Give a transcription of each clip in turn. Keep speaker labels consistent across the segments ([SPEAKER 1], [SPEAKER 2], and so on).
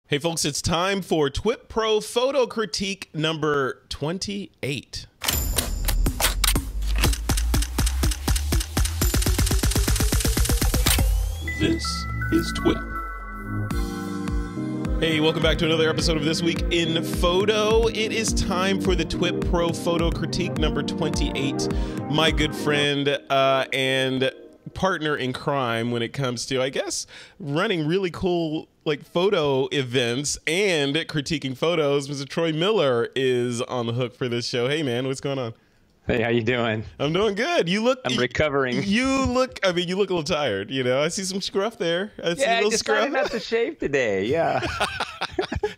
[SPEAKER 1] Hey folks, it's time for TWiP Pro Photo Critique number 28. This is TWiP. Hey, welcome back to another episode of This Week in Photo. It is time for the TWiP Pro Photo Critique number 28. My good friend and partner in crime when it comes to, I guess, running really cool like photo events and critiquing photos. Mr. Troy Miller is on the hook for this show. Hey man, what's going on?
[SPEAKER 2] Hey, how you doing?
[SPEAKER 1] I'm doing good.
[SPEAKER 2] I'm recovering.
[SPEAKER 1] You look a little tired, you know. I see some scruff there. I
[SPEAKER 2] decided not to shave today. Yeah.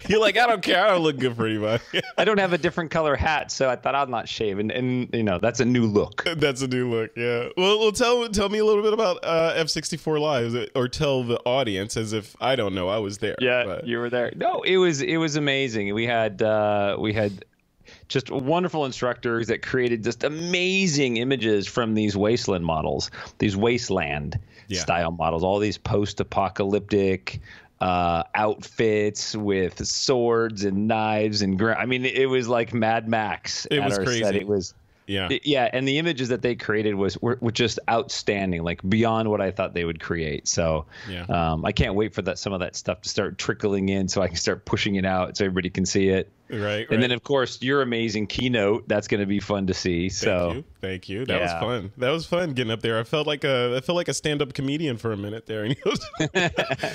[SPEAKER 1] You're like, I don't care. I don't look good for anybody.
[SPEAKER 2] I don't have a different color hat, so I thought I'd not shave. And you know, that's a new look.
[SPEAKER 1] That's a new look, yeah. Well, tell me a little bit about F64 Live, or tell the audience as if I don't know. I was there.
[SPEAKER 2] Yeah, but you were there. No, it was amazing. We had just wonderful instructors that created just amazing images from these wasteland models, these wasteland style models, all these post-apocalyptic outfits with swords and knives and I mean, it was like Mad Max.
[SPEAKER 1] It was crazy.
[SPEAKER 2] Set. It was. Yeah, and the images that they created were just outstanding, like beyond what I thought they would create. So I can't wait for some of that stuff to start trickling in so I can start pushing it out so everybody can see it.
[SPEAKER 1] Right.
[SPEAKER 2] And then, of course, your amazing keynote. That's going to be fun to see.
[SPEAKER 1] Thank you. That was fun. That was fun getting up there. I felt like a stand-up comedian for a minute there.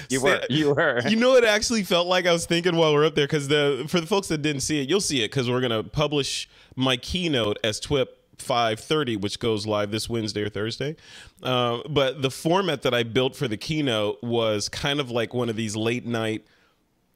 [SPEAKER 2] You were.
[SPEAKER 1] You know, it actually felt like I was thinking while we're up there, because for the folks that didn't see it, you'll see it because we're going to publish my keynote as TWiP 5:30, which goes live this Wednesday or Thursday. But the format that I built for the keynote was kind of like one of these late night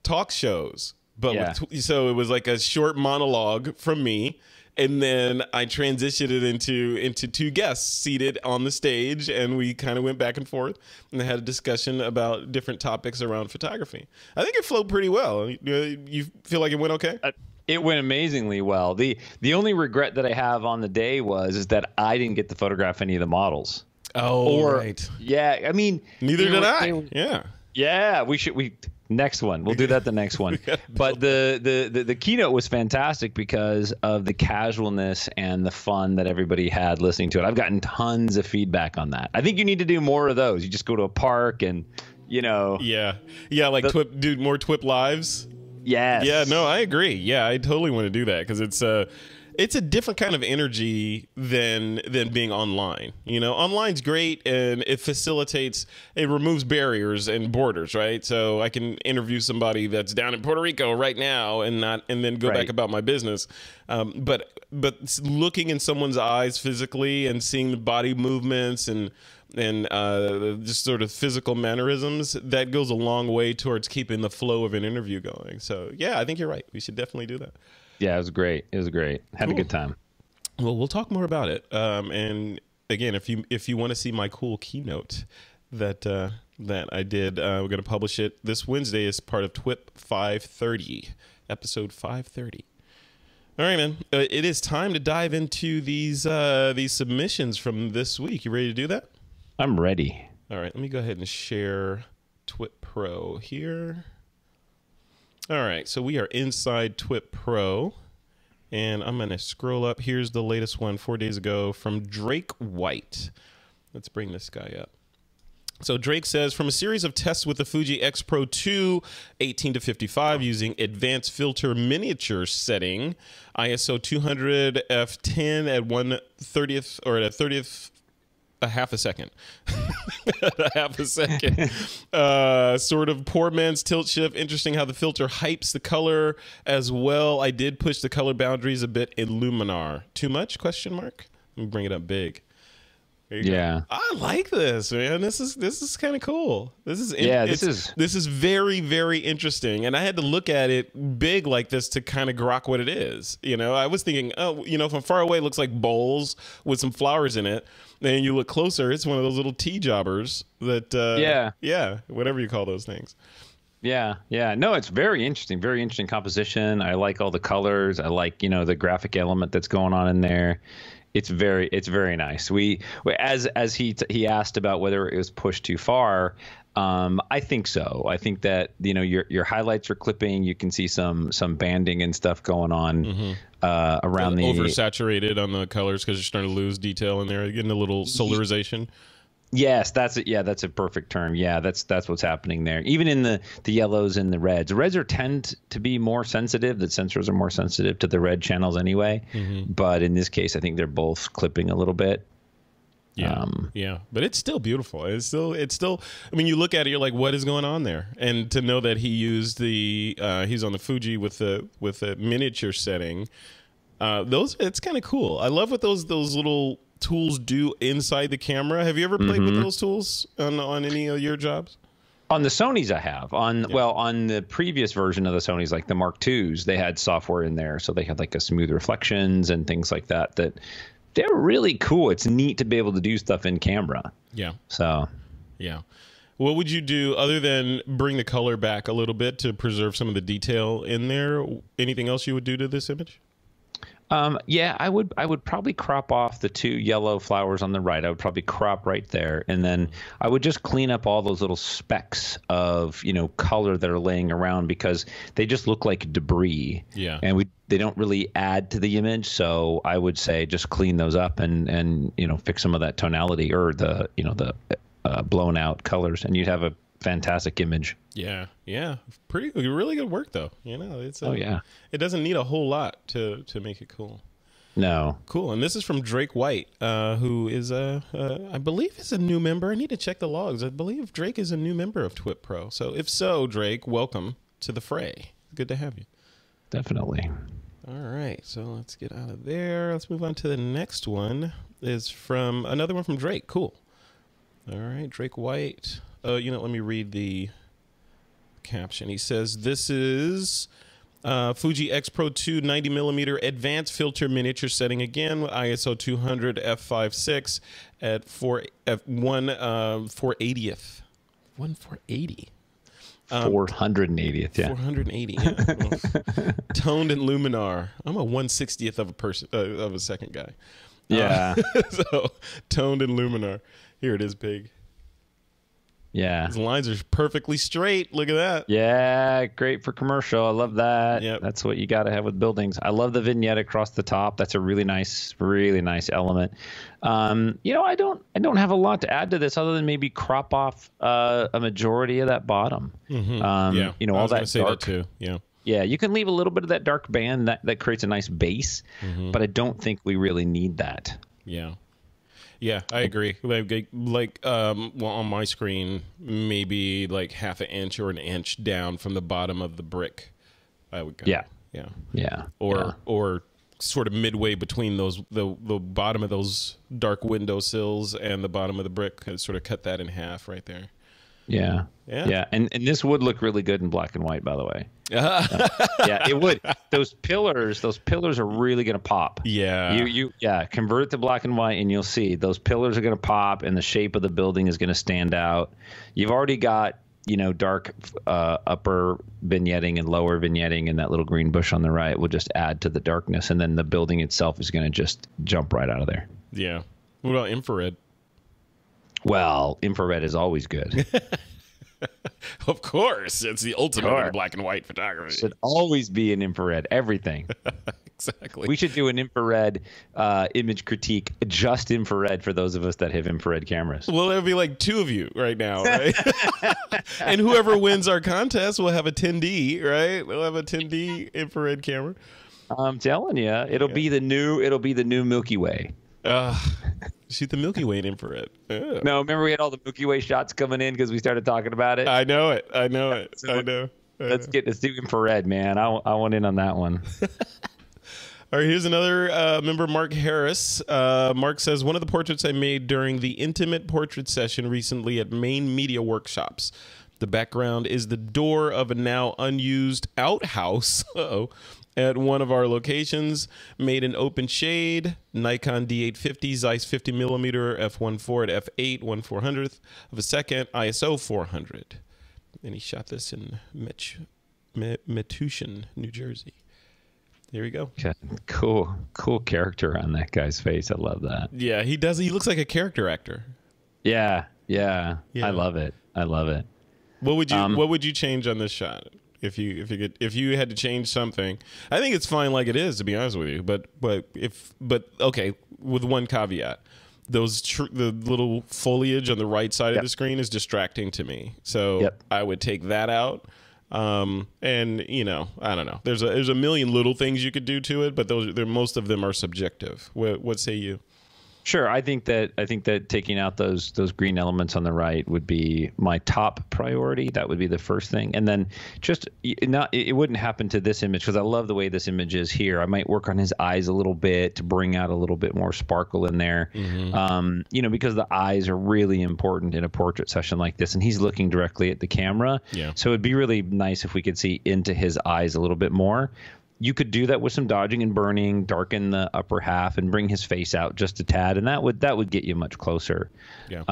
[SPEAKER 1] talk shows. But so it was like a short monologue from me, and then I transitioned it into two guests seated on the stage, and we kind of went back and forth and had a discussion about different topics around photography. I think it flowed pretty well. You feel like it went okay?
[SPEAKER 2] It went amazingly well. The only regret that I have on the day is that I didn't get to photograph any of the models.
[SPEAKER 1] Oh, right.
[SPEAKER 2] Yeah, I mean,
[SPEAKER 1] neither did I.
[SPEAKER 2] Yeah, we next one. We'll do that the next one. But the keynote was fantastic because of the casualness and the fun that everybody had listening to it. I've gotten tons of feedback on that. I think you need to do more of those. You just go to a park and, you know.
[SPEAKER 1] Yeah, like do more TWiP lives.
[SPEAKER 2] Yes.
[SPEAKER 1] Yeah, no, I agree. Yeah, I totally want to do that because it's a different kind of energy than being online. You know, online's great and it removes barriers and borders, right? So I can interview somebody that's down in Puerto Rico right now and then go back about my business. But looking in someone's eyes physically and seeing the body movements and just sort of physical mannerisms, that goes a long way towards keeping the flow of an interview going. So yeah, I think you're right. We should definitely do that.
[SPEAKER 2] Yeah, it was great. Had a good time.
[SPEAKER 1] Well, we'll talk more about it. And again, if you want to see my cool keynote that I did, we're going to publish it this Wednesday as part of TWiP 5:30, episode 5:30. All right, man. It is time to dive into these submissions from this week. You ready to do that?
[SPEAKER 2] I'm ready.
[SPEAKER 1] All right, let me go ahead and share TWiP Pro here. All right, so we are inside TWiP Pro, and I'm going to scroll up. Here's the latest one 4 days ago from Drake White. Let's bring this guy up. So Drake says, from a series of tests with the Fuji X Pro 2 18-55 using advanced filter miniature setting, ISO 200 f10 at 1/30th or at a 30th. A half a second. Sort of poor man's tilt shift. Interesting how the filter hypes the color as well. I did push the color boundaries a bit in Luminar. Too much? Question mark. Let me bring it up big.
[SPEAKER 2] Yeah,
[SPEAKER 1] I like this, man. This is kind of cool. This is very, very interesting. And I had to look at it big like this to kind of grok what it is. You know, I was thinking, oh, you know, from far away it looks like bowls with some flowers in it. Then you look closer, it's one of those little tea jobbers that whatever you call those things.
[SPEAKER 2] Yeah. No, it's very interesting composition. I like all the colors. I like, you know, the graphic element that's going on in there. It's very nice. As he asked about whether it was pushed too far, I think so. I think that your highlights are clipping. You can see some banding and stuff going on around the
[SPEAKER 1] oversaturated on the colors because you're starting to lose detail in there, getting a little solarization.
[SPEAKER 2] Yes, that's it. Yeah, that's a perfect term. Yeah, that's what's happening there. Even in the yellows and the reds. The reds tend to be more sensitive. The sensors are more sensitive to the red channels anyway. But in this case, I think they're both clipping a little bit.
[SPEAKER 1] Yeah, yeah, but it's still beautiful. It's still. I mean, you look at it, you're like, what is going on there? And to know that he used he's on the Fuji with the miniature setting. It's kind of cool. I love what those little tools do inside the camera. Have you ever played with those tools on any of your jobs?
[SPEAKER 2] On the Sonys, I have. On the previous version of the Sonys, like the Mark IIs, they had software in there, so they had like a smooth reflections and things like that. They're really cool. It's neat to be able to do stuff in camera. Yeah. So.
[SPEAKER 1] Yeah. What would you do other than bring the color back a little bit to preserve some of the detail in there? Anything else you would do to this image?
[SPEAKER 2] Yeah, I would probably crop off the 2 yellow flowers on the right. I would probably crop right there. And then I would just clean up all those little specks of, color that are laying around because they just look like debris. Yeah. And they don't really add to the image. So I would say just clean those up and fix some of that tonality or the blown out colors, and you'd have a fantastic image.
[SPEAKER 1] Yeah, really good work though. It's it doesn't need a whole lot to make it cool.
[SPEAKER 2] No.
[SPEAKER 1] Cool. And this is from Drake White, who is I believe is a new member. I need to check the logs. I believe Drake is a new member of TWiP Pro. So if so, Drake, welcome to the fray. Good to have you.
[SPEAKER 2] Definitely.
[SPEAKER 1] All right, so let's get out of there. Let's move on to the next one. Is from another one from Drake. Cool. All right, Drake White. Let me read the caption. He says, this is Fuji X Pro 2 90mm advanced filter miniature setting again with ISO 200 f5.6 at 480th. 480.
[SPEAKER 2] 480th, yeah.
[SPEAKER 1] 480. Yeah. Toned and luminar. I'm a 1/60th of a second guy.
[SPEAKER 2] Yeah.
[SPEAKER 1] So toned and luminar. Here it is, big.
[SPEAKER 2] Yeah.
[SPEAKER 1] His lines are perfectly straight. Look at that.
[SPEAKER 2] Yeah, great for commercial. I love that.
[SPEAKER 1] Yep.
[SPEAKER 2] That's what you got to have with buildings. I love the vignette across the top. That's a really nice element. I don't have a lot to add to this other than maybe crop off a majority of that bottom.
[SPEAKER 1] Yeah.
[SPEAKER 2] All that
[SPEAKER 1] say
[SPEAKER 2] dark.
[SPEAKER 1] that too. Yeah.
[SPEAKER 2] Yeah, you can leave a little bit of that dark band that creates a nice base, but I don't think we really need that.
[SPEAKER 1] Yeah. Yeah, I agree. On my screen, maybe like half an inch or an inch down from the bottom of the brick, I would go.
[SPEAKER 2] Yeah.
[SPEAKER 1] Or sort of midway between the bottom of those dark window sills and the bottom of the brick, sort of cut that in half right there.
[SPEAKER 2] Yeah. And this would look really good in black and white, by the way. Yeah, it would. Those pillars are really going to pop.
[SPEAKER 1] Yeah.
[SPEAKER 2] Convert it to black and white and you'll see those pillars are going to pop and the shape of the building is going to stand out. You've already got, dark upper vignetting and lower vignetting, and that little green bush on the right will just add to the darkness, and then the building itself is going to just jump right out of there.
[SPEAKER 1] Yeah. What about infrared?
[SPEAKER 2] Well, infrared is always good.
[SPEAKER 1] Of course. It's the ultimate in black and white photography.
[SPEAKER 2] Should always be an infrared. Everything.
[SPEAKER 1] Exactly.
[SPEAKER 2] We should do an infrared image critique, just infrared, for those of us that have infrared cameras.
[SPEAKER 1] Well, there'll be like 2 of you right now, right? And whoever wins our contest will have a 10D, right? We'll have a 10D infrared camera.
[SPEAKER 2] I'm telling you, it'll be the new Milky Way.
[SPEAKER 1] Shoot the Milky Way in infrared. Ugh.
[SPEAKER 2] No, remember we had all the Milky Way shots coming in because we started talking about it?
[SPEAKER 1] I know it. So I know.
[SPEAKER 2] Let's do infrared, man. I want in on that one.
[SPEAKER 1] All right, here's another member, Mark Harris. Mark says, one of the portraits I made during the intimate portrait session recently at Maine Media Workshops. The background is the door of a now unused outhouse. At one of our locations, made in open shade, Nikon D850, Zeiss 50mm f1.4 at f8, 1/400th of a second, ISO 400. And he shot this in Metuchen, New Jersey. There we go.
[SPEAKER 2] Okay. Cool character on that guy's face. I love that.
[SPEAKER 1] Yeah, he does. He looks like a character actor.
[SPEAKER 2] Yeah. I love it. I love it.
[SPEAKER 1] What would you change on this shot if you had to change something? I think it's fine like it is, to be honest with you. But okay, with one caveat. The little foliage on the right side of the screen is distracting to me. So I would take that out. And I don't know. There's a million little things you could do to it, but most of them are subjective. What say you?
[SPEAKER 2] Sure. I think that taking out those green elements on the right would be my top priority. That would be the first thing. And then it wouldn't happen to this image because I love the way this image is here. I might work on his eyes a little bit to bring out a little bit more sparkle in there. Because the eyes are really important in a portrait session like this, and he's looking directly at the camera. Yeah. So it'd be really nice if we could see into his eyes a little bit more. You could do that with some dodging and burning, darken the upper half, and bring his face out just a tad, and that would get you much closer. Yeah.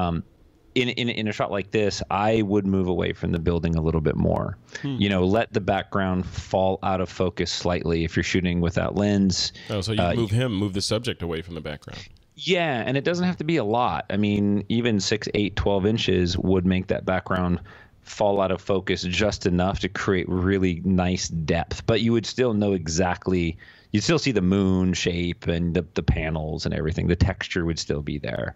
[SPEAKER 2] In a shot like this, I would move away from the building a little bit more. Let the background fall out of focus slightly if you're shooting without lens.
[SPEAKER 1] Oh, so you move the subject away from the background.
[SPEAKER 2] Yeah, and it doesn't have to be a lot. I mean, even 6, 8, 12 inches would make that background fall out of focus just enough to create really nice depth, but you would still know exactly, you'd still see the moon shape and the panels and everything. The texture would still be there.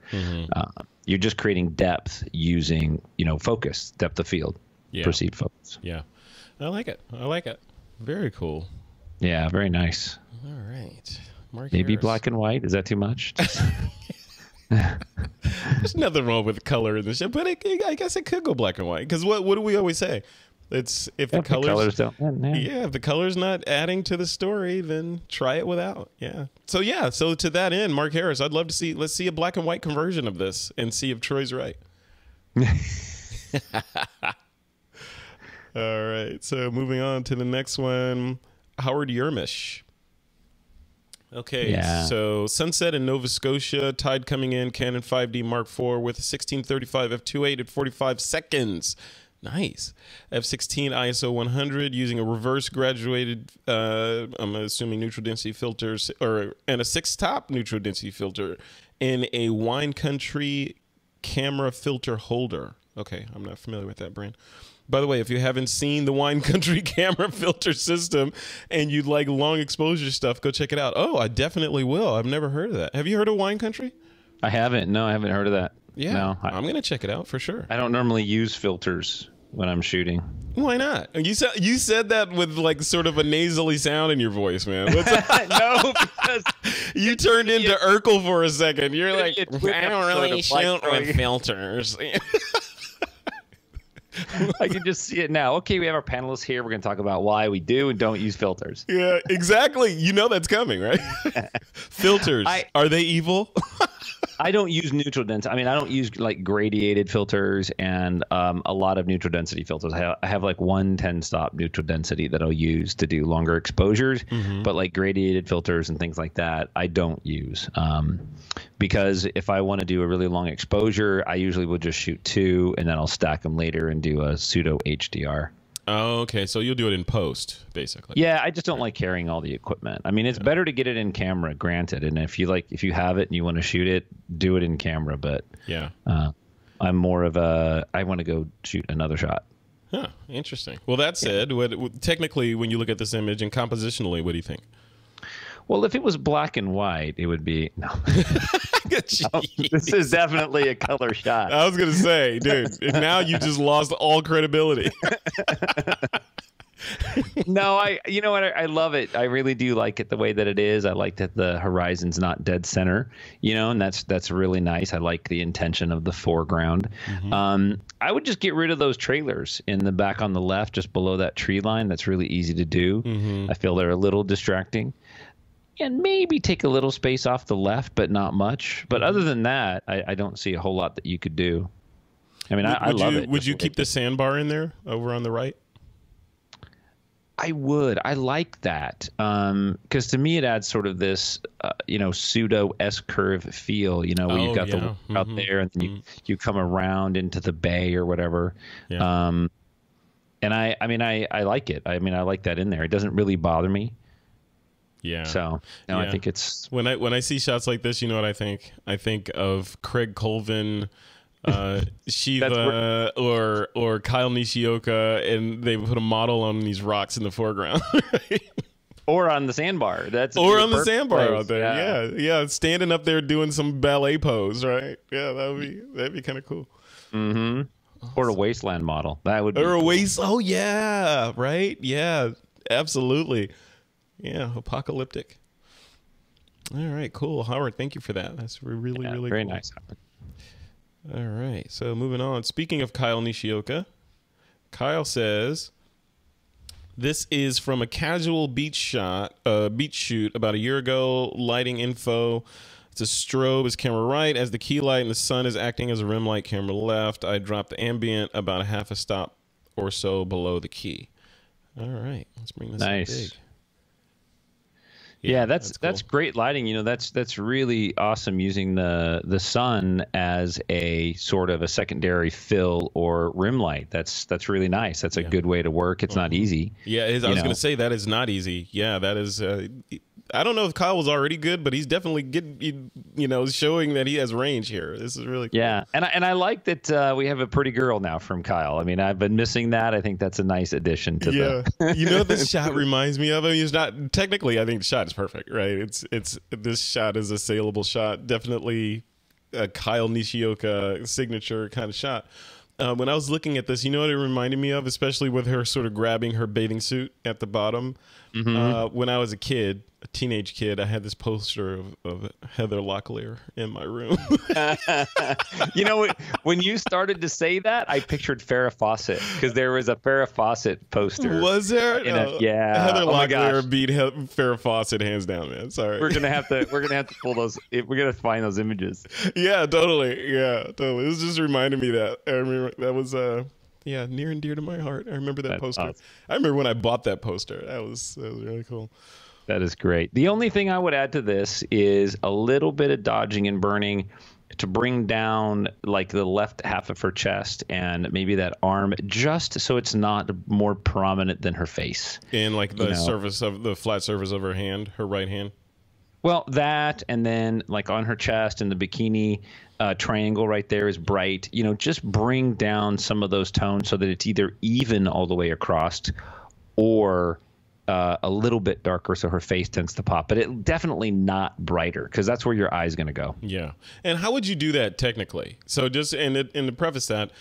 [SPEAKER 2] You're just creating depth using, focus, depth of field, perceived focus.
[SPEAKER 1] Yeah. I like it. Very cool.
[SPEAKER 2] Yeah, very nice.
[SPEAKER 1] All right. Mark
[SPEAKER 2] Maybe
[SPEAKER 1] Harris.
[SPEAKER 2] Black and white. Is that too much?
[SPEAKER 1] There's nothing wrong with color in this shit, but I guess it could go black and white. Because what do we always say? It's if the colors don't, if the color's not adding to the story, then try it without. Yeah. So to that end, Mark Harris, I'd love to see. Let's see a black and white conversion of this and see if Troy's right. All right. So moving on to the next one, Howard Yermish. Okay, so sunset in Nova Scotia, tide coming in, Canon 5D Mark IV with a 1635 f2.8 at 45 seconds. Nice. F16 ISO 100 using a reverse graduated, I'm assuming neutral density filters, and a 6-top neutral density filter in a wine country camera filter holder. Okay, I'm not familiar with that brand. By the way, if you haven't seen the Wine Country camera filter system and you like long exposure stuff, go check it out. Oh, I definitely will. I've never heard of that. Have you heard of Wine Country?
[SPEAKER 2] I haven't. No, I haven't heard of that.
[SPEAKER 1] Yeah, no, I'm going to check it out for sure.
[SPEAKER 2] I don't normally use filters when I'm shooting.
[SPEAKER 1] Why not? You said that with like sort of a nasally sound in your voice, man.
[SPEAKER 2] No, because
[SPEAKER 1] you turned into Urkel for a second. You're like, I don't really shoot with filters.
[SPEAKER 2] I can just see it now. Okay, we have our panelists here. We're going to talk about why we do and don't use filters.
[SPEAKER 1] Yeah, exactly. You know that's coming, right? Filters. Are they evil?
[SPEAKER 2] I don't use neutral density. I mean, I don't use like gradiated filters and a lot of neutral density filters. I have like one 10-stop neutral density that I'll use to do longer exposures, but like gradiated filters and things like that, I don't use. Because if I want to do a really long exposure, I usually will just shoot 2 and then I'll stack them later and do a pseudo HDR.
[SPEAKER 1] Oh, okay. So you'll do it in post, basically.
[SPEAKER 2] Yeah, I just don't like carrying all the equipment. I mean, it's better to get it in camera, granted. And if you have it and you want to shoot it, do it in camera. But
[SPEAKER 1] yeah,
[SPEAKER 2] I'm more of I want to go shoot another shot.
[SPEAKER 1] Huh. Interesting. Well, that said, technically, when you look at this image and compositionally, what do you think?
[SPEAKER 2] Well, if it was black and white, it would be no. This is definitely a color shot.
[SPEAKER 1] I was gonna say, dude, now you just lost all credibility.
[SPEAKER 2] No, you know what? I love it. I really do like it the way that it is. I like that the horizon's not dead center, and that's really nice. I like the intention of the foreground. I would just get rid of those trailers in the back on the left, just below that tree line. That's really easy to do. I feel they're a little distracting. And maybe take a little space off the left, but not much. But other than that, I don't see a whole lot that you could do. I mean, I love it.
[SPEAKER 1] Would you keep the sandbar in there over on the right?
[SPEAKER 2] I would. I like that because to me it adds sort of this, pseudo S-curve feel. Where you've got the out there, and then you come around into the bay or whatever. Yeah. And I like it. I mean, I like that in there. It doesn't really bother me.
[SPEAKER 1] Yeah.
[SPEAKER 2] So no, I think it's
[SPEAKER 1] when I see shots like this, you know what I think? I think of Craig Colvin Shiva or Kyle Nishioka, and they put a model on these rocks in the foreground. Right?
[SPEAKER 2] Or on the sandbar.
[SPEAKER 1] Or on the sandbar out there. Yeah. Standing up there doing some ballet pose, right? Yeah, that'd be kind of cool.
[SPEAKER 2] Mm-hmm. Awesome. Or a wasteland model. That would be
[SPEAKER 1] or a
[SPEAKER 2] cool.
[SPEAKER 1] waste. Oh yeah, right. Yeah, absolutely. Yeah, apocalyptic. All right, cool, Howard. Thank you for that. That's really
[SPEAKER 2] very
[SPEAKER 1] cool.
[SPEAKER 2] nice, Howard.
[SPEAKER 1] All right, so moving on. Speaking of Kyle Nishioka, Kyle says, this is from a casual beach shoot about a year ago. Lighting info. It's a strobe as camera right, as the key light, and the sun is acting as a rim light, camera left. I dropped the ambient about a half a stop or so below the key. All right, let's bring this up big.
[SPEAKER 2] Yeah, that's great lighting. You know, that's really awesome, using the sun as a sort of a secondary fill or rim light. That's really nice. That's a good way to work. It's not easy.
[SPEAKER 1] Yeah, I was going to say that is not easy. Yeah, that is. I don't know if Kyle was already good, but he's definitely showing that he has range here. This is really cool.
[SPEAKER 2] Yeah, and I like that we have a pretty girl now from Kyle. I mean, I've been missing that. I think that's a nice addition to the.
[SPEAKER 1] You know what this shot reminds me of? I mean, it's not technically. I think the shot is perfect, right? It's this shot is a saleable shot. Definitely a Kyle Nishioka signature kind of shot. When I was looking at this, you know what it reminded me of, especially with her sort of grabbing her bathing suit at the bottom. Mm-hmm. When I was a teenage kid, I had this poster of Heather Locklear in my room.
[SPEAKER 2] You know, when you started to say that, I pictured Farrah Fawcett, because there was a Farrah Fawcett poster.
[SPEAKER 1] Was there?
[SPEAKER 2] Yeah.
[SPEAKER 1] Heather Locklear beat Farrah Fawcett hands down, man. Sorry.
[SPEAKER 2] We're gonna have to pull those. We're gonna find those images.
[SPEAKER 1] Yeah, totally. Yeah, totally. It was just reminding me that. I remember that was near and dear to my heart. I remember that poster. Awesome. I remember when I bought that poster. That was really cool.
[SPEAKER 2] That is great. The only thing I would add to this is a little bit of dodging and burning to bring down like the left half of her chest and maybe that arm, just so it's not more prominent than her face.
[SPEAKER 1] And like the flat surface of her hand, her right hand.
[SPEAKER 2] Well, that, and then like on her chest and the bikini triangle right there is bright. You know, just bring down some of those tones so that it's either even all the way across or a little bit darker, so her face tends to pop, but it definitely not brighter, because that's where your eye is going to go.
[SPEAKER 1] Yeah. And how would you do that technically? So just in to preface that,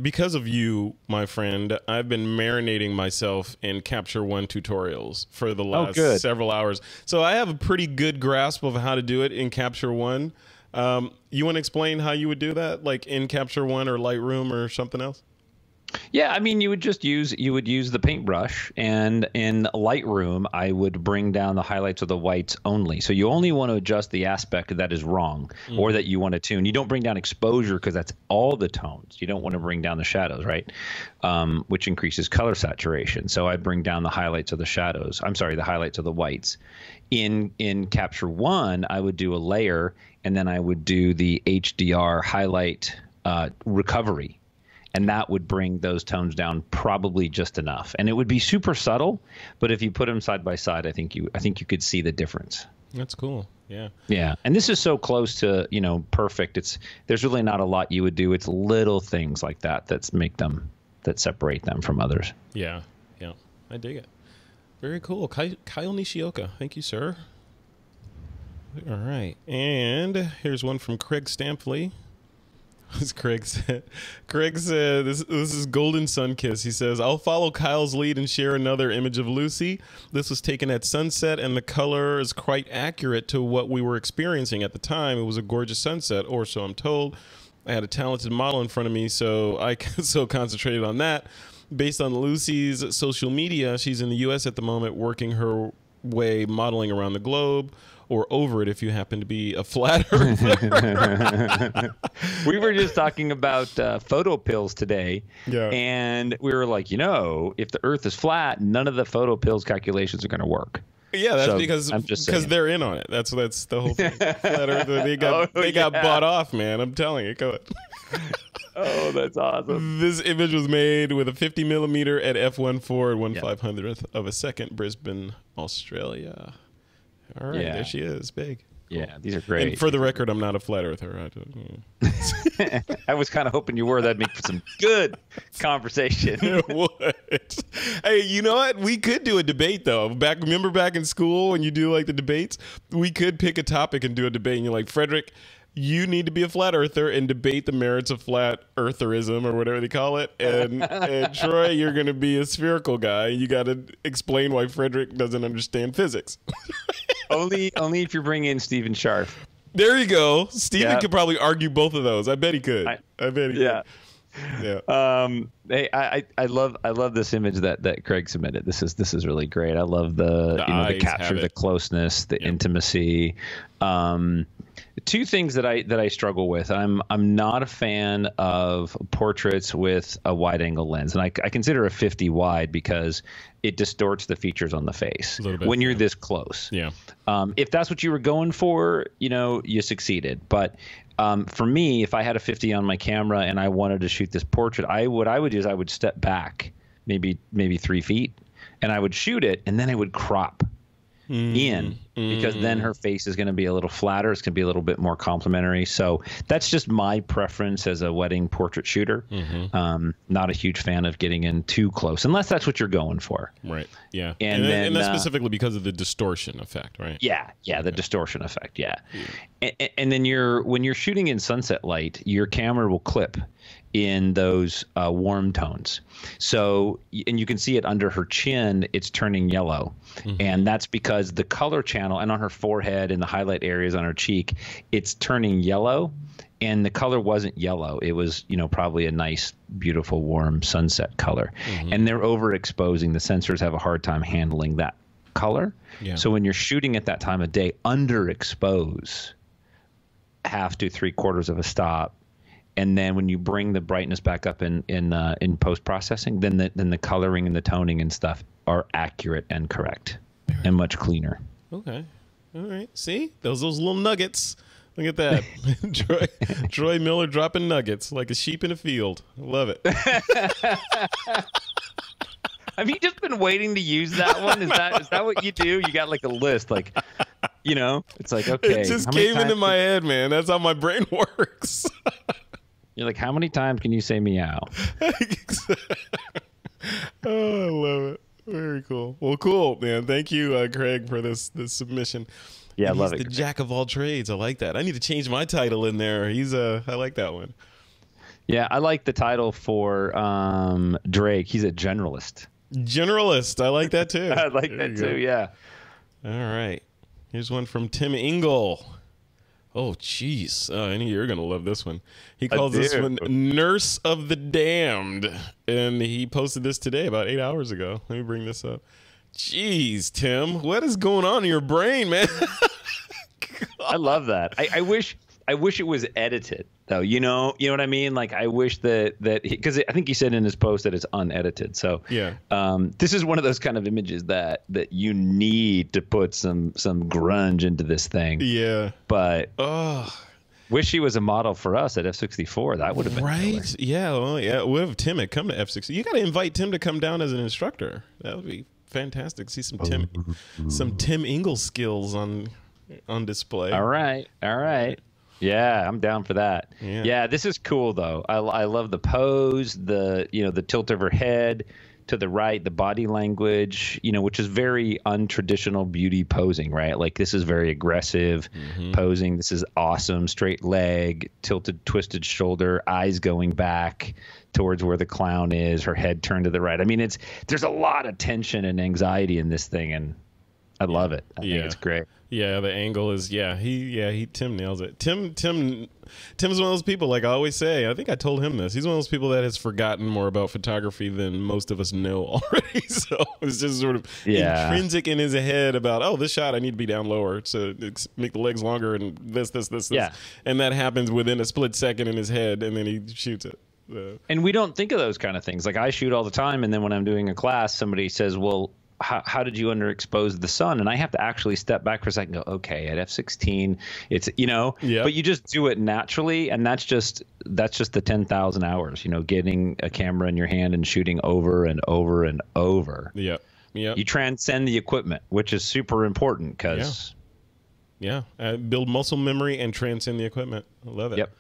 [SPEAKER 1] because of you, my friend, I've been marinating myself in Capture One tutorials for the last several hours. So I have a pretty good grasp of how to do it in Capture One. You want to explain how you would do that, like in Capture One or Lightroom or something else?
[SPEAKER 2] Yeah, I mean, you would use the paintbrush, and in Lightroom, I would bring down the highlights of the whites only. So you only want to adjust the aspect that is wrong or that you want to tune. You don't bring down exposure, because that's all the tones. You don't want to bring down the shadows, right? Which increases color saturation. So I bring down the highlights of the shadows. I'm sorry, the highlights of the whites. In Capture One, I would do a layer, and then I would do the HDR highlight recovery. And that would bring those tones down probably just enough. And it would be super subtle, but if you put them side by side, I think you could see the difference.
[SPEAKER 1] That's cool. Yeah.
[SPEAKER 2] Yeah. And this is so close to, perfect. There's really not a lot you would do. It's little things like that that separate them from others.
[SPEAKER 1] Yeah. Yeah. I dig it. Very cool. Kyle Nishioka. Thank you, sir. All right. And here's one from Craig Stampley. As Craig said, this is Golden Sun Kiss. He says, I'll follow Kyle's lead and share another image of Lucy. This was taken at sunset, and the color is quite accurate to what we were experiencing at the time. It was a gorgeous sunset, or so I'm told. I had a talented model in front of me, so I so concentrated on that. Based on Lucy's social media, she's in the U.S. at the moment, working her way modeling around the globe, or over it if you happen to be a flat earther.
[SPEAKER 2] We were just talking about photo pills today, and we were like, if the Earth is flat, none of the photo pills calculations are going to work.
[SPEAKER 1] Yeah, that's because they're in on it. That's the whole thing. Flat earther, they got bought off, man. I'm telling you. Go ahead.
[SPEAKER 2] Oh, that's awesome.
[SPEAKER 1] This image was made with a 50 millimeter at f1.4 at 1/500th of a second, Brisbane, Australia. All right, there she is, big.
[SPEAKER 2] Yeah, these are great.
[SPEAKER 1] And for the record, I'm not a flat earther.
[SPEAKER 2] I was kind of hoping you were. That'd make for some good conversation.
[SPEAKER 1] What? Hey, you know what? We could do a debate though. Remember back in school when you do like the debates? We could pick a topic and do a debate. And you're like, Frederick, you need to be a flat earther and debate the merits of flat eartherism or whatever they call it. And Troy, you're going to be a spherical guy. You got to explain why Frederick doesn't understand physics. only
[SPEAKER 2] if you bring in Stephen Sharp.
[SPEAKER 1] There you go. Stephen could probably argue both of those. I bet he could. I bet he could. Yeah.
[SPEAKER 2] Hey, I love this image that Craig submitted. This is really great. I love the capture, the closeness, the intimacy. Two things that I struggle with. I'm not a fan of portraits with a wide angle lens, and I consider a 50 wide because it distorts the features on the face when you're this close.
[SPEAKER 1] Yeah.
[SPEAKER 2] If that's what you were going for, you succeeded. But for me, if I had a 50 on my camera and I wanted to shoot this portrait, what I would do is I would step back maybe 3 feet, and I would shoot it, and then I would crop in, because then her face is going to be a little flatter. It's going to be a little bit more complimentary. So that's just my preference as a wedding portrait shooter. Not a huge fan of getting in too close, unless that's what you're going for.
[SPEAKER 1] Right. Yeah.
[SPEAKER 2] And
[SPEAKER 1] that's specifically because of the distortion effect, right?
[SPEAKER 2] Yeah. The distortion effect. Yeah. And then when you're shooting in sunset light, your camera will clip in those warm tones. So, and you can see it under her chin, it's turning yellow. And that's because the color channel, and on her forehead and the highlight areas on her cheek, it's turning yellow. And the color wasn't yellow. It was, probably a nice, beautiful, warm sunset color. And they're overexposing. The sensors have a hard time handling that color. Yeah. So when you're shooting at that time of day, underexpose 1/2 to 3/4 of a stop. And then when you bring the brightness back up in post processing, then the coloring and the toning and stuff are accurate and correct and much cleaner.
[SPEAKER 1] Okay, all right. See those little nuggets. Look at that, Troy Miller dropping nuggets like a sheep in a field. I love it.
[SPEAKER 2] Have you just been waiting to use that one? Is that what you do? You got like a list, like. It's like, okay.
[SPEAKER 1] It just came into my head, man. That's how my brain works.
[SPEAKER 2] You're like, how many times can you say meow?
[SPEAKER 1] Oh, I love it. Very cool. Well, cool, man. Thank you, Craig, for this submission.
[SPEAKER 2] Yeah, I love it.
[SPEAKER 1] He's the jack of all trades. I like that. I need to change my title in there. I like that one.
[SPEAKER 2] Yeah, I like the title for Drake. He's a generalist.
[SPEAKER 1] Generalist. I like that too.
[SPEAKER 2] I like that too. Yeah.
[SPEAKER 1] All right. Here's one from Tim Engel. Oh, jeez. I know you're going to love this one. He calls this one Nurse of the Damned. And he posted this today about 8 hours ago. Let me bring this up. Jeez, Tim. What is going on in your brain, man?
[SPEAKER 2] I love that. I wish it was edited, though. You know what I mean? Like, I wish that because I think he said in his post that it's unedited. So
[SPEAKER 1] yeah,
[SPEAKER 2] this is one of those kind of images that you need to put some grunge into this thing.
[SPEAKER 1] Yeah,
[SPEAKER 2] but wish he was a model for us at F64. That would have been
[SPEAKER 1] right.
[SPEAKER 2] killer.
[SPEAKER 1] Yeah, well, yeah. We'll have Tim come to F60. You got to invite Tim to come down as an instructor. That would be fantastic. See some Tim Engel skills on display.
[SPEAKER 2] All right. Yeah, I'm down for that. Yeah, this is cool though. I love the pose, the tilt of her head to the right, the body language, which is very untraditional beauty posing, right? Like this is very aggressive posing. This is awesome. Straight leg, tilted, twisted shoulder, eyes going back towards where the clown is, her head turned to the right. I mean, there's a lot of tension and anxiety in this thing, and I love it. I think it's great.
[SPEAKER 1] Yeah, the angle is Tim nails it. Tim's one of those people, like I always say, I think I told him this. He's one of those people that has forgotten more about photography than most of us know already. So it's just sort of intrinsic in his head about, this shot I need to be down lower to make the legs longer and this. Yeah. And that happens within a split second in his head, and then he shoots it.
[SPEAKER 2] And we don't think of those kind of things. Like I shoot all the time, and then when I'm doing a class, somebody says, well, how did you underexpose the sun? And I have to actually step back for a second and go, okay, at F16, it's, but you just do it naturally. And that's just the 10,000 hours, getting a camera in your hand and shooting over and over and over.
[SPEAKER 1] Yeah.
[SPEAKER 2] You transcend the equipment, which is super important because
[SPEAKER 1] Yeah. Build muscle memory and transcend the equipment. I love it.
[SPEAKER 2] Yep.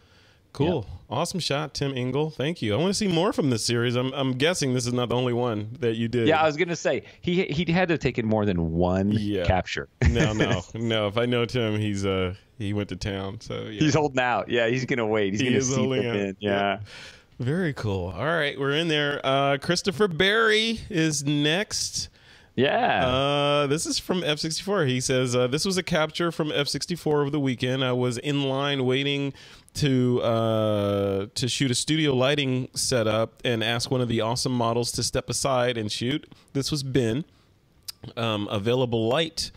[SPEAKER 1] Cool. Yep. Awesome shot, Tim Engel. Thank you. I want to see more from this series. I'm guessing this is not the only one that you did.
[SPEAKER 2] Yeah, I was going to say, he had to have taken more than one capture.
[SPEAKER 1] No. If I know Tim, he went to town. So yeah.
[SPEAKER 2] He's holding out. Yeah, he's going to wait. He's going to see them in. Yeah.
[SPEAKER 1] Very cool. All right, we're in there. Christopher Berry is next.
[SPEAKER 2] Yeah.
[SPEAKER 1] This is from F64. He says, this was a capture from F64 over the weekend. I was in line waiting to shoot a studio lighting setup and ask one of the awesome models to step aside and shoot. This was Ben. Available light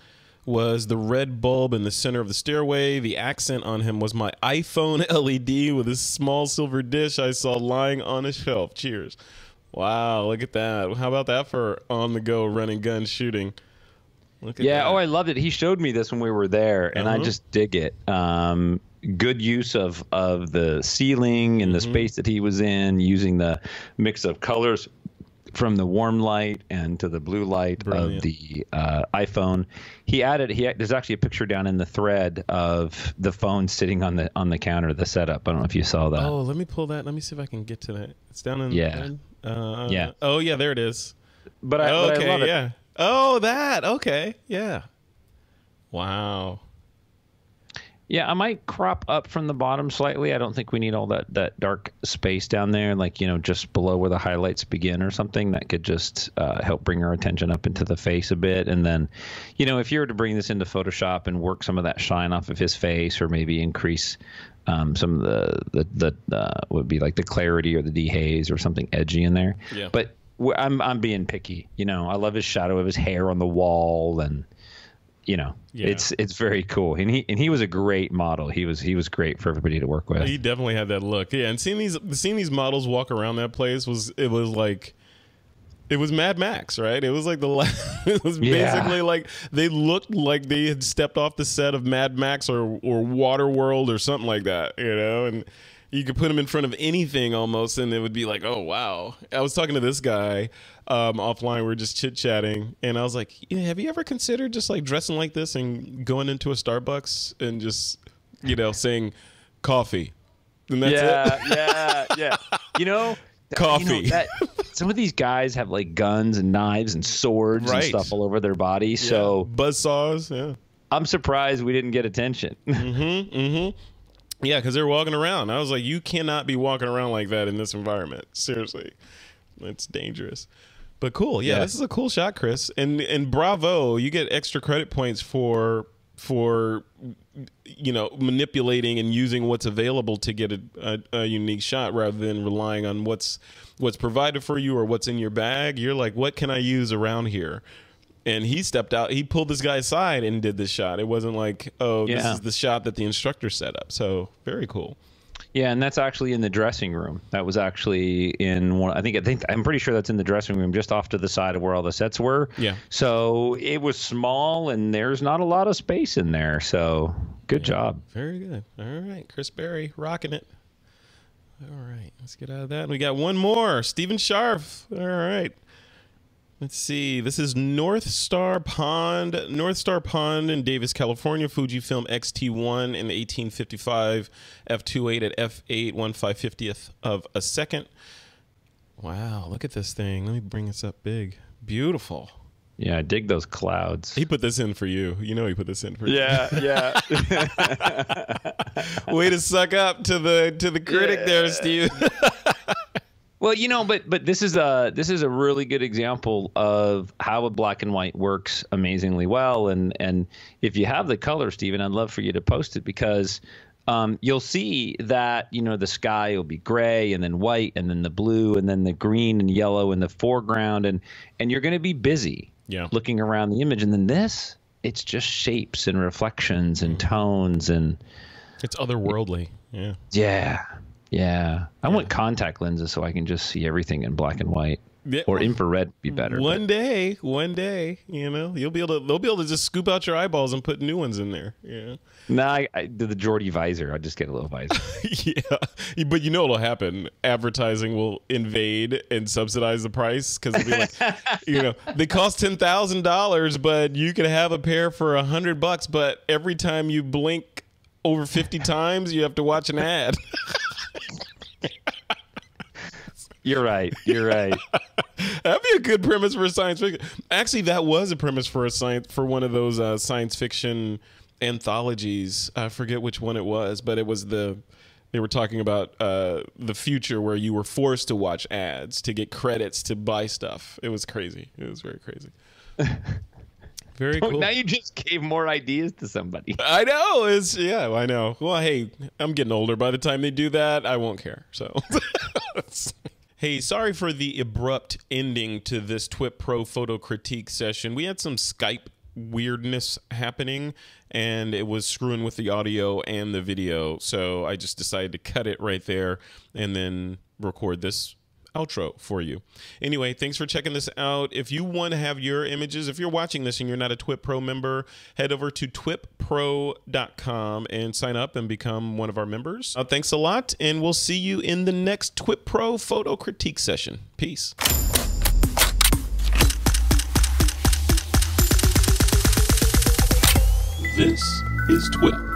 [SPEAKER 1] was the red bulb in the center of the stairway. The accent on him was my iPhone LED with a small silver dish I saw lying on a shelf. Cheers. Wow, look at that. How about that for on-the-go running gun shooting? Look at that.
[SPEAKER 2] Oh, I loved it. He showed me this when we were there, and I just dig it. Good use of the ceiling and the space that he was in, using the mix of colors from the warm light and to the blue light of the iPhone. There's actually a picture down in the thread of the phone sitting on the counter, the setup. I don't know if you saw that.
[SPEAKER 1] Oh, let me pull that. Let me see if I can get to that. It's down in the thread.
[SPEAKER 2] Yeah.
[SPEAKER 1] Oh, yeah, there it is.
[SPEAKER 2] But I love it.
[SPEAKER 1] Yeah. Oh, that. Okay. Yeah. Wow.
[SPEAKER 2] Yeah, I might crop up from the bottom slightly. I don't think we need all that dark space down there, like, just below where the highlights begin or something. That could just help bring our attention up into the face a bit. And then, if you were to bring this into Photoshop and work some of that shine off of his face, or maybe increase some of the would be like the clarity or the dehaze or something edgy in there.
[SPEAKER 1] Yeah.
[SPEAKER 2] But I'm being picky. I love his shadow of his hair on the wall, and it's very cool. And he was a great model. He was great for everybody to work with.
[SPEAKER 1] He definitely had that look. Yeah, and seeing these models walk around that place was Mad Max, right? It was like it was basically like they looked like they had stepped off the set of Mad Max or Waterworld or something like that, and you could put them in front of anything almost, and it would be like, oh, wow. I was talking to this guy offline. We were just chit-chatting, and I was like, have you ever considered just like dressing like this and going into a Starbucks and just, saying coffee? And that's it?
[SPEAKER 2] Yeah.
[SPEAKER 1] Coffee.
[SPEAKER 2] Some of these guys have like guns and knives and swords and stuff all over their body. Yeah. So
[SPEAKER 1] buzzsaws. Yeah.
[SPEAKER 2] I'm surprised we didn't get attention.
[SPEAKER 1] Yeah, because they're walking around. I was like, you cannot be walking around like that in this environment. Seriously. It's dangerous. But cool. Yeah, this is a cool shot, Chris. And bravo, you get extra credit points for manipulating and using what's available to get a unique shot rather than relying on what's provided for you or what's in your bag. You're like, what can I use around here? And he stepped out. He pulled this guy aside and did this shot. It wasn't like, this is the shot that the instructor set up. So very cool.
[SPEAKER 2] Yeah, and that's actually in the dressing room. That was actually in one. I'm pretty sure that's in the dressing room, just off to the side of where all the sets were.
[SPEAKER 1] Yeah.
[SPEAKER 2] So it was small, and there's not a lot of space in there. So good job.
[SPEAKER 1] Very good. All right, Chris Berry, rocking it. All right, let's get out of that. We got one more, Stephen Scharf. All right. Let's see. This is North Star Pond in Davis, California. Fujifilm XT1 in the 1855 f2.8 at f8 1/550th of a second. Wow, look at this thing. Let me bring this up big. Beautiful.
[SPEAKER 2] Yeah, I dig those clouds.
[SPEAKER 1] He put this in for you. He put this in for you.
[SPEAKER 2] Yeah.
[SPEAKER 1] Way to suck up to the critic there, Steve.
[SPEAKER 2] Well, but this is a really good example of how a black and white works amazingly well. And if you have the color, Stephen, I'd love for you to post it, because you'll see that, the sky will be gray and then white and then the blue and then the green and yellow in the foreground. And you're going to be busy looking around the image. And then it's just shapes and reflections and tones. And
[SPEAKER 1] it's otherworldly. Yeah.
[SPEAKER 2] Yeah. I want contact lenses so I can just see everything in black and white.
[SPEAKER 1] Yeah,
[SPEAKER 2] or infrared would be better.
[SPEAKER 1] One day, you know, they'll be able to just scoop out your eyeballs and put new ones in there. Yeah.
[SPEAKER 2] Nah, I did the Geordie visor. I just get a little visor.
[SPEAKER 1] Yeah, but you know what'll happen? Advertising will invade and subsidize the price because it'll be like, you know, they cost $10,000, but you can have a pair for $100. But every time you blink over 50 times, you have to watch an ad.
[SPEAKER 2] You're right. That'd
[SPEAKER 1] be a good premise for a science fiction. Actually, that was a premise for one of those science fiction anthologies. I forget which one it was, but it was they were talking about the future where you were forced to watch ads to get credits to buy stuff. It was crazy. It was very crazy. Very cool.
[SPEAKER 2] Now you just gave more ideas to somebody.
[SPEAKER 1] I know. I know. Well, hey, I'm getting older. By the time they do that, I won't care. So. Hey, sorry for the abrupt ending to this TWiP Pro photo critique session. We had some Skype weirdness happening, and it was screwing with the audio and the video, so I just decided to cut it right there and then record this outro for you. Anyway, thanks for checking this out. If you want to have your images, if you're watching this and you're not a TWiP Pro member, head over to TWiPPro.com and sign up and become one of our members. Thanks a lot, and we'll see you in the next TWiP Pro photo critique session. Peace. This is TWiP.